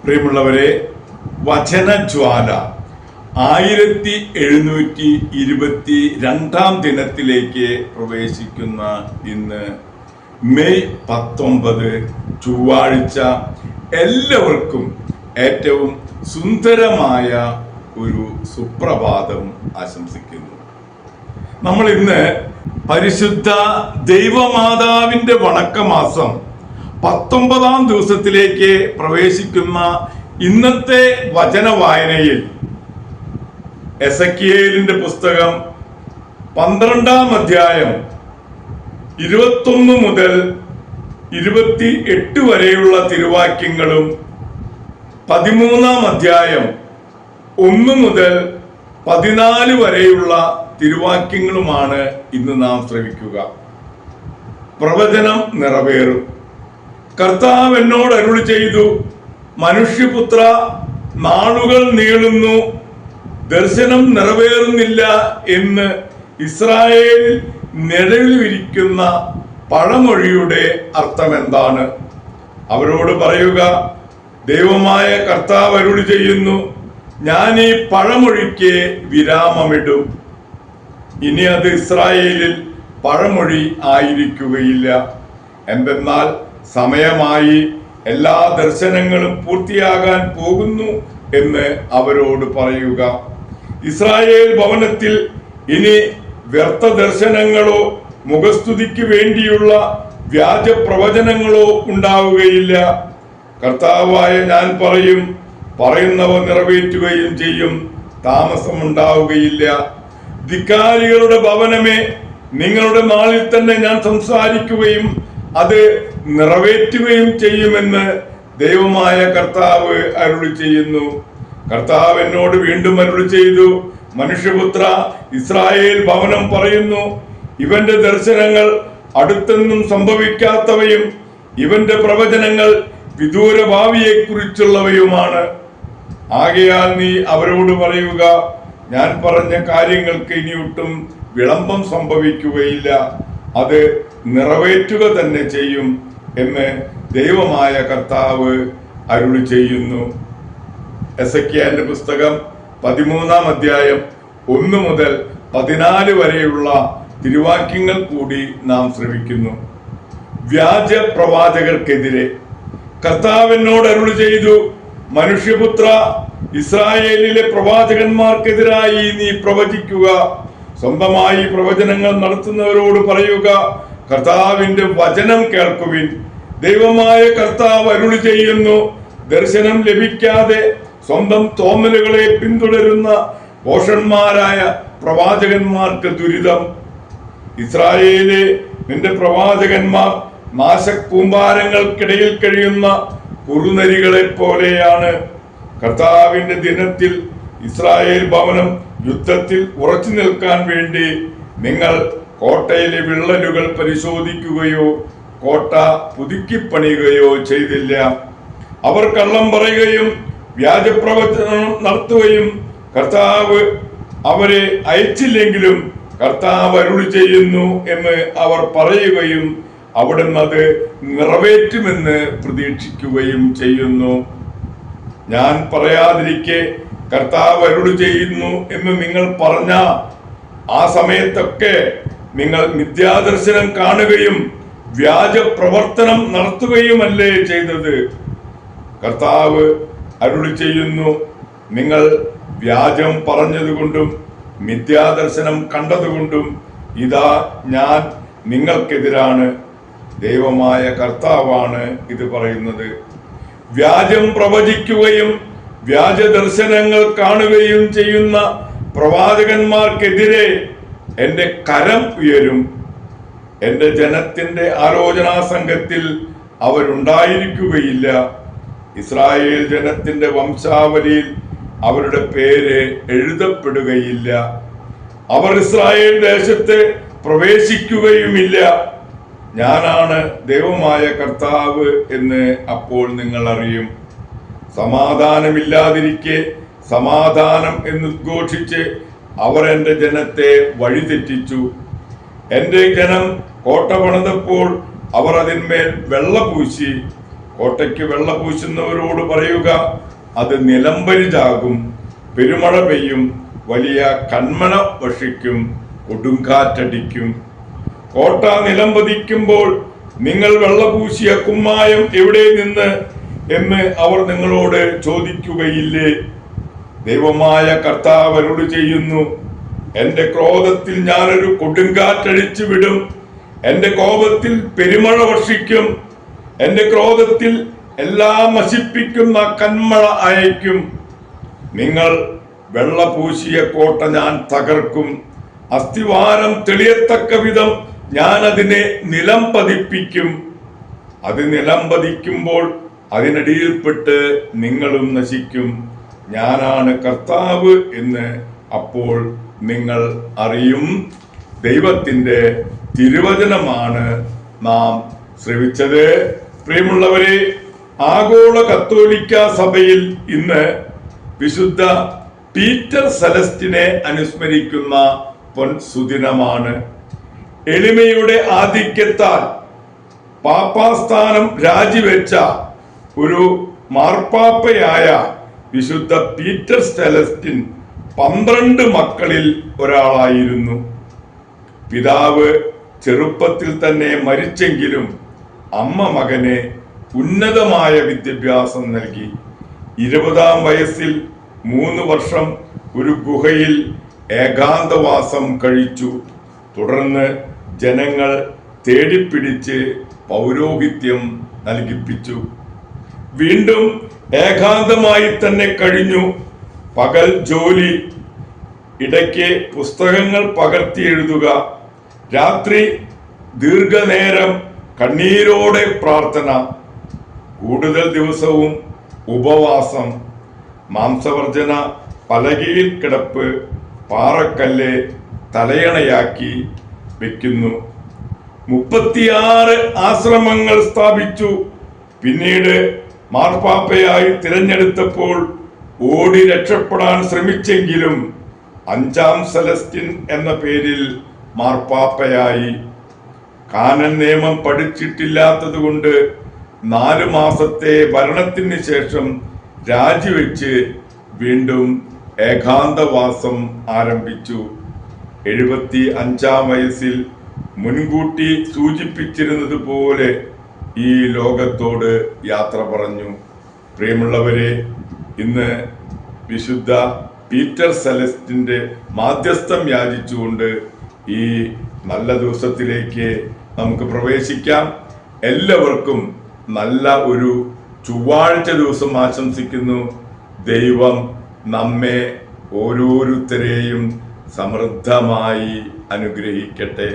പ്രിയമുള്ളവരെ, വചനജ്വാല 1722 ദിനത്തിലേക്ക് പ്രവേശിക്കുന്ന ഇന്ന് മെയ് 19 ചൊവ്വാഴ്ച എല്ലാവർക്കും ഏറ്റവും സുന്ദരമായ ഒരു സുപ്രഭാതം ആശംസിക്കുന്നു. നമ്മൾ ഇന്ന് പരിശുദ്ധ ദൈവമാതാവിന്റെ വണക്കമാസം 19 ദിവസത്തിലേക്ക് പ്രവേശിക്കുന്ന ഇന്നത്തെ വചന വായനയിൽ എസെക്കിയേലിന്റെ പുസ്തകം 12 അധ്യായം 21 മുതൽ 28 വരെയുള്ള തിരുവാക്യങ്ങളും 13 അധ്യായം 1 മുതൽ 14 വരെയുള്ള തിരുവാക്യങ്ങളുമാണ് ഇന്ന് നാം ശ്രവിക്കുക. പ്രവചനം നിറവേറും. കർത്താവ് എന്നോട് അരുളി ചെയ്തു, മനുഷ്യപുത്ര, നാളുകൾ നീളുന്നു, ദർശനം നിറവേറുന്നില്ല എന്ന് ഇസ്രായേൽ നിഴലിലിരിക്കുന്ന പഴമൊഴിയുടെ അർത്ഥം എന്താണ്? അവരോട് പറയുക, ദൈവമായ കർത്താവ് അരുളി ചെയ്യുന്നു, ഞാൻ ഈ പഴമൊഴിക്ക് വിരാമമിടും. ഇനി അത് ഇസ്രായേലിൽ പഴമൊഴി ആയിരിക്കുകയില്ല. എന്തെന്നാൽ സമയമായി, എല്ലാ ദർശനങ്ങളും പൂർത്തിയാകാൻ പോകുന്നു എന്ന് അവരോട് പറയുക. ഇസ്രായേൽ ഭവനത്തിൽ ഇനി വ്യർത്ഥ ദർശനങ്ങളോ മുഖസ്തുതിക്ക് വേണ്ടിയുള്ള വ്യാജ പ്രവചനങ്ങളോ ഉണ്ടാവുകയില്ല. കർത്താവായ ഞാൻ പറയും, പറയുന്നവ നിറവേറ്റുകയും ചെയ്യും, താമസമുണ്ടാവുകയില്ല. ധിക്കാരികളുടെ ഭവനമേ, നിങ്ങളുടെ നാളിൽ തന്നെ ഞാൻ സംസാരിക്കുകയും അത് നിറവേറ്റുകയും ചെയ്യുമെന്ന് ദൈവമായ കർത്താവ് അരുളി ചെയ്യുന്നു. കർത്താവ് എന്നോട് വീണ്ടും അരുളി ചെയ്തു, മനുഷ്യപുത്ര, ഇസ്രായേൽ ഭവനം പറയുന്നു, ഇവന്റെ ദർശനങ്ങൾ അടുത്തൊന്നും സംഭവിക്കാത്തവയും ഇവന്റെ പ്രവചനങ്ങൾ വിദൂര ഭാവിയെ കുറിച്ചുള്ളവയുമാണ്. ആകയാൽ നീ അവരോട് പറയുക, ഞാൻ പറഞ്ഞ കാര്യങ്ങൾക്ക് ഇനിയൊട്ടും വിളംബം സംഭവിക്കുകയില്ല, അത് നിറവേറ്റുക തന്നെ ചെയ്യും എന്ന് ദൈവമായ കർത്താവ് അരുളി ചെയ്യുന്നു. എസെക്കിയാന്റെ പുസ്തകം 13 അധ്യായം 1 മുതൽ 14 വരെയുള്ള തിരുവാക്യങ്ങൾ കൂടി നാം ശ്രവിക്കുന്നു. വ്യാജ പ്രവാചകർക്കെതിരെ കർത്താവ് എന്നോട് അരുളി ചെയ്തു, മനുഷ്യപുത്ര, ഇസ്രായേലിലെ പ്രവാചകന്മാർക്കെതിരായി നീ പ്രവചിക്കുക. സ്വന്തമായി പ്രവചനങ്ങൾ നടത്തുന്നവരോട് പറയുക, കർത്താവിന്റെ വചനം കേൾക്കുവിൻ. ദൈവമായ കർത്താവ് അരുളി ചെയ്യുന്നു, ദർശനം ലഭിക്കാതെ സ്വന്തം തോന്നലുകളെ പിന്തുടരുന്ന ഭോഷന്മാരായ പ്രവാചകന്മാർക്ക് ദുരിതം. ഇസ്രായേലിലെ നിന്റെ പ്രവാചകന്മാർ നാശക്കൂമ്പാരങ്ങൾക്കിടയിൽ കഴിയുന്ന കുറുനരികളെ പോലെയാണ്. കർത്താവിന്റെ ദിനത്തിൽ ഇസ്രായേൽ ഭവനം യുദ്ധത്തിൽ ഉറച്ചു നിൽക്കാൻ വേണ്ടി നിങ്ങൾ കോട്ടയിലെ വിള്ളലുകൾ പരിശോധിക്കുകയോ കോട്ട പുതുക്കിപ്പണിയുകയോ ചെയ്തില്ല. അവർ കള്ളം പറയുകയും വ്യാജപ്രവചനം നടത്തുകയും കർത്താവ് അവരെ അയച്ചില്ലെങ്കിലും കർത്താവ് അരുളി ചെയ്യുന്നു എന്ന് അവർ പറയുകയും അവിടുന്ന് അത് നിറവേറ്റുമെന്ന് പ്രതീക്ഷിക്കുകയും ചെയ്യുന്നു. ഞാൻ പറയാതിരിക്കെ കർത്താവ് അരുളി ചെയ്യുന്നു എന്ന് നിങ്ങൾ പറഞ്ഞ ആ സമയത്തൊക്കെ നിങ്ങൾ മിഥ്യാദർശനം കാണുകയും വ്യാജ പ്രവർത്തനം നടത്തുകയുമല്ലേ ചെയ്തത്? കർത്താവ് അരുളി ചെയ്യുന്നു, നിങ്ങൾ വ്യാജം പറഞ്ഞതുകൊണ്ടും മിഥ്യാദർശനം കണ്ടതുകൊണ്ടും ഇതാ ഞാൻ നിങ്ങൾക്കെതിരാണ്. ദൈവമായ കർത്താവാണ് ഇത് പറയുന്നത്. വ്യാജം പ്രവചിക്കുകയും വ്യാജ ദർശനങ്ങൾ കാണുകയും ചെയ്യുന്ന പ്രവാചകന്മാർക്കെതിരെ എന്റെ കരം ഉയരും. എന്റെ ജനത്തിന്റെ ആലോചനാ സംഘത്തിൽ അവരുണ്ടായിരിക്കുകയില്ല. ഇസ്രായേൽ ജനത്തിന്റെ വംശാവലിയിൽ അവരുടെ പേര് എഴുതപ്പെടുകയില്ല. അവർ ഇസ്രായേൽ ദേശത്ത് പ്രവേശിക്കുകയുമില്ല. ഞാനാണ് ദൈവമായ കർത്താവ് എന്ന് അപ്പോൾ നിങ്ങൾ അറിയും. സമാധാനമില്ലാതിരിക്കെ സമാധാനം എന്നുദ്ഘോഷിച്ച് അവർ എൻ്റെ ജനത്തെ വഴിതെറ്റിച്ചു. എൻ്റെ ജനം കോട്ട പണിതപ്പോൾ അവർ അതിന്മേൽ വെള്ള പൂശി. കോട്ടയ്ക്ക് വെള്ള പൂശുന്നവരോട് പറയുക, അത് നിലംപരിചാകും, പെരുമഴ പെയ്യും, വലിയ കന്മഴ വർഷിക്കും, കൊടുങ്കാറ്റടിക്കും. കോട്ട നിലംപതിക്കുമ്പോൾ നിങ്ങൾ വെള്ളപൂശിയ കുമ്മായം എവിടെ നിന്ന് എന്ന് അവർ നിങ്ങളോട് ചോദിക്കുകയില്ലേ? ദൈവമായ കർത്താവ് അരുളി ചെയ്യുന്നു, എന്റെ ക്രോധത്തിൽ ഞാനൊരു കൊടുങ്കാറ്റടിച്ചു വിടും, എന്റെ കോപത്തിൽ പെരുമഴ വർഷിക്കും, എന്റെ ക്രോധത്തിൽ എല്ലാം നശിപ്പിക്കുന്ന കന്മഴ അയക്കും. നിങ്ങൾ വെള്ളപൂശിയ കോട്ട ഞാൻ തകർക്കും, അസ്ഥിവാരം തെളിയത്തക്ക വിധം ഞാൻ അതിനെ നിലം പതിപ്പിക്കും. അത് നിലം പതിക്കുമ്പോൾ അതിനടിയിൽപ്പെട്ട് നിങ്ങളും നശിക്കും. ഞാനാണ് കർത്താവ് എന്ന് അപ്പോൾ നിങ്ങൾ അറിയും. ദൈവത്തിന്റെ തിരുവചനമാണ് നാം ശ്രവിച്ചത്. പ്രിയമുള്ളവരെ, ആഗോള കത്തോലിക്ക സഭയിൽ ഇന്ന് വിശുദ്ധ പീറ്റർ സെലസ്റ്റിനെ അനുസ്മരിക്കുന്ന പൊൻസുദിനമാണ്. എളിമയുടെ ആധിക്യത്താൽ പാപ്പാസ്ഥാനം രാജിവെച്ച ഒരു മാർപ്പാപ്പയായ വിശുദ്ധ പീറ്റർ സെലസ്റ്റിൻ 12 മക്കളിൽ ഒരാളായിരുന്നു. പിതാവ് ചെറുപ്പത്തിൽ തന്നെ മരിച്ചെങ്കിലും അമ്മ മകന് ഉന്നതമായ വിദ്യാഭ്യാസം നൽകി. 20-ാം വയസ്സിൽ 3 വർഷം ഒരു ഗുഹയിൽ ഏകാന്തവാസം കഴിച്ചു. തുടർന്ന് ജനങ്ങൾ തേടിപ്പിടിച്ച് പൗരോഹിത്യം നൽകിപ്പിച്ചു. വീണ്ടും ഏകാന്തമായി തന്നെ കഴിഞ്ഞു. പകൽ ജോലി, ഇടയ്ക്ക് പുസ്തകങ്ങൾ പകർത്തി എഴുതുക, രാത്രി ദീർഘനേരം കണ്ണീരോടെ പ്രാർത്ഥന, കൂടുതൽ ദിവസവും ഉപവാസം, മാംസവർജന, പലകയിൽ കിടപ്പ്, പാറക്കല്ല് തലയണയാക്കി വെക്കുന്നു. 36 ആശ്രമങ്ങൾ സ്ഥാപിച്ചു. പിന്നീട് മാർപ്പാപ്പയായി തിരഞ്ഞെടുത്തപ്പോൾ ഓടി രക്ഷപ്പെടാൻ ശ്രമിച്ചെങ്കിലും 5-ാം സെലസ്റ്റിൻ എന്ന പേരിൽ മാർപ്പാപ്പയായി. കാനൻ നിയമം പഠിച്ചിട്ടില്ലാത്തത് കൊണ്ട് 4 മാസത്തെ ഭരണത്തിന് ശേഷം രാജിവെച്ച് വീണ്ടും ഏകാന്തവാസം ആരംഭിച്ചു. 75-ാം വയസ്സിൽ മുൻകൂട്ടി സൂചിപ്പിച്ചിരുന്നത് പോലെ ഈ ലോകത്തോട് യാത്ര പറഞ്ഞു. പ്രിയമുള്ളവരെ, ഇന്ന് വിശുദ്ധ പീറ്റർ സെലസ്റ്റിന്റെ മാധ്യസ്ഥം യാചിച്ചുകൊണ്ട് ഈ നല്ല ദിവസത്തിലേക്ക് നമുക്ക് പ്രവേശിക്കാം. എല്ലാവർക്കും നല്ല ഒരു ചൊവ്വാഴ്ച ദിവസം ആശംസിക്കുന്നു. ദൈവം നമ്മെ ഓരോരുത്തരെയും സമൃദ്ധമായി അനുഗ്രഹിക്കട്ടെ.